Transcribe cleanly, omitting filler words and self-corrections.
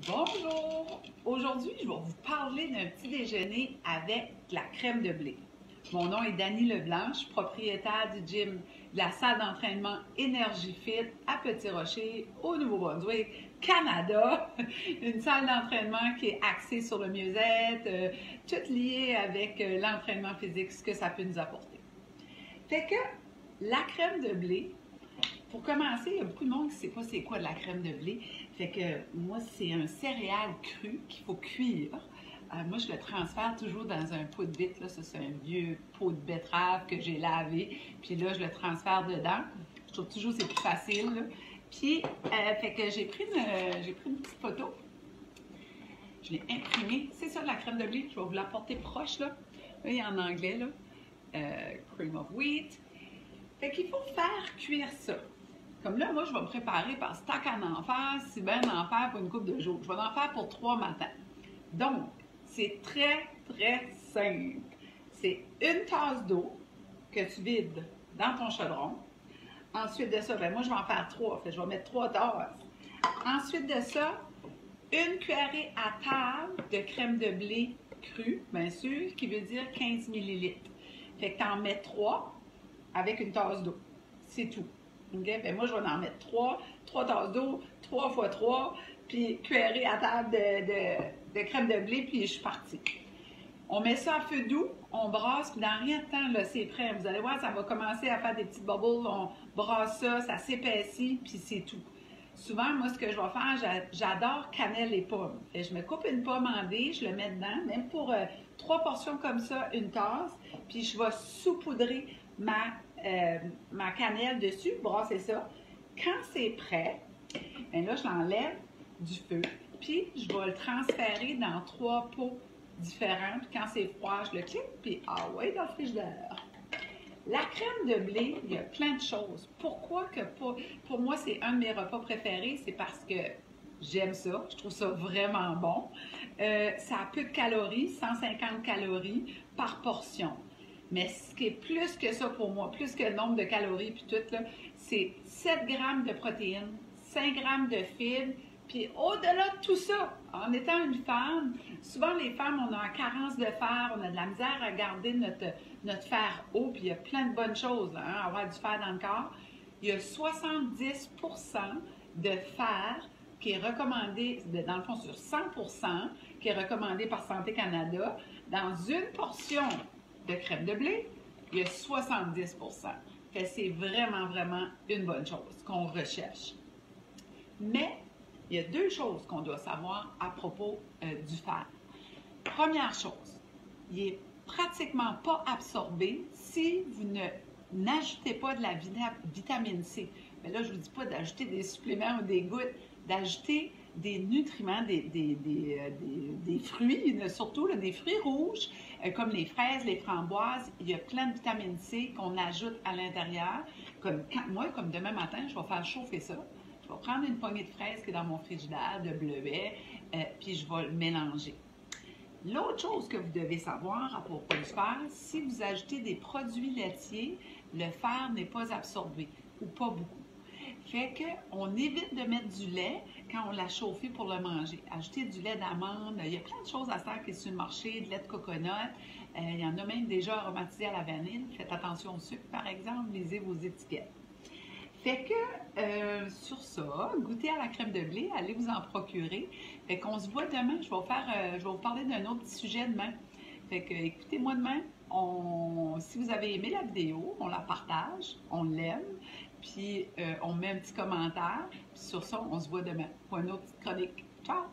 Bonjour! Aujourd'hui, je vais vous parler d'un petit déjeuner avec de la crème de blé. Mon nom est Dani Leblanc, je suis propriétaire du gym de la salle d'entraînement Énergie Fit à Petit-Rocher, au Nouveau-Brunswick, Canada. Une salle d'entraînement qui est axée sur le mieux-être, tout lié avec l'entraînement physique, ce que ça peut nous apporter. Fait que la crème de blé, pour commencer, il y a beaucoup de monde qui ne sait pas c'est quoi de la crème de blé. Fait que moi, c'est un céréal cru qu'il faut cuire. Moi, je le transfère toujours dans un pot de vitre. Là. Ça, c'est un vieux pot de betterave que j'ai lavé. Puis là, je le transfère dedans. Je trouve toujours que c'est plus facile. Là. Puis, fait que j'ai pris une petite photo. Je l'ai imprimée. C'est ça, de la crème de blé. Je vais vous la porter proche. Là. Là, il y a en anglais. Là. Cream of wheat. Fait qu'il faut faire cuire ça. Comme là, moi, je vais me préparer parce que tant qu'à en faire, si bien en faire pour une couple de jours. Je vais en faire pour 3 matins. Donc, c'est très, très simple. C'est une tasse d'eau que tu vides dans ton chaudron. Ensuite de ça, ben moi, je vais en faire 3. Fait que je vais mettre 3 tasses. Ensuite de ça, une cuillerée à table de crème de blé crue, bien sûr, qui veut dire 15 ml. Fait que tu en mets 3 avec une tasse d'eau. C'est tout. Okay? Ben moi, je vais en mettre 3 tasses d'eau, 3 fois 3, puis cuillerée à table de crème de blé, puis je suis partie. On met ça à feu doux, on brasse, puis dans rien de temps, là, c'est prêt. Vous allez voir, ça va commencer à faire des petites bubbles, on brasse ça, ça s'épaissit, puis c'est tout. Souvent, moi, ce que je vais faire, j'adore cannelle et pommes. Et je me coupe une pomme en dés, je le mets dedans, même pour 3 portions comme ça, une tasse, puis je vais saupoudrer ma cannelle dessus, brasser ça. Quand c'est prêt, bien là, je l'enlève du feu, puis je vais le transférer dans 3 pots différents. Puis quand c'est froid, je le clique, puis ah ouais, dans le frigidaire. La crème de blé, il y a plein de choses. Pourquoi que pour moi, c'est un de mes repas préférés? C'est parce que j'aime ça, je trouve ça vraiment bon. Ça a peu de calories, 150 calories par portion. Mais ce qui est plus que ça pour moi, plus que le nombre de calories puis tout, c'est 7 grammes de protéines, 5 grammes de fibres, puis au-delà de tout ça, en étant une femme, souvent les femmes, on a une carence de fer, on a de la misère à garder notre fer haut, puis il y a plein de bonnes choses, hein, avoir du fer dans le corps. Il y a 70% de fer qui est recommandé, dans le fond sur 100%, qui est recommandé par Santé Canada, dans une portion de crème de blé, il y a 70%. Fait c'est vraiment, vraiment une bonne chose qu'on recherche. Mais, il y a 2 choses qu'on doit savoir à propos du fer. Première chose, il n'est pratiquement pas absorbé si vous n'ajoutez pas de la vitamine C. Mais là, je ne vous dis pas d'ajouter des suppléments ou des gouttes, d'ajouter des nutriments, des fruits, surtout là, des fruits rouges, comme les fraises, les framboises. Il y a plein de vitamine C qu'on ajoute à l'intérieur. Moi, comme demain matin, je vais faire chauffer ça. Je vais prendre une poignée de fraises qui est dans mon frigidaire, de bleuets, puis je vais le mélanger. L'autre chose que vous devez savoir à propos du fer, si vous ajoutez des produits laitiers, le fer n'est pas absorbé, ou pas beaucoup. Fait qu'on évite de mettre du lait quand on l'a chauffé pour le manger. Ajouter du lait d'amande, il y a plein de choses à faire qui est sur le marché, de lait de coconut. Il y en a même déjà aromatisé à la vanille. Faites attention au sucre, par exemple, lisez vos étiquettes. Fait que sur ça, goûtez à la crème de blé, allez vous en procurer. Fait qu'on se voit demain. Je vais vous parler d'un autre petit sujet demain. Fait que écoutez-moi demain. Si vous avez aimé la vidéo, on la partage, on l'aime, puis on met un petit commentaire. Puis sur ça, on se voit demain pour une autre petite chronique. Ciao!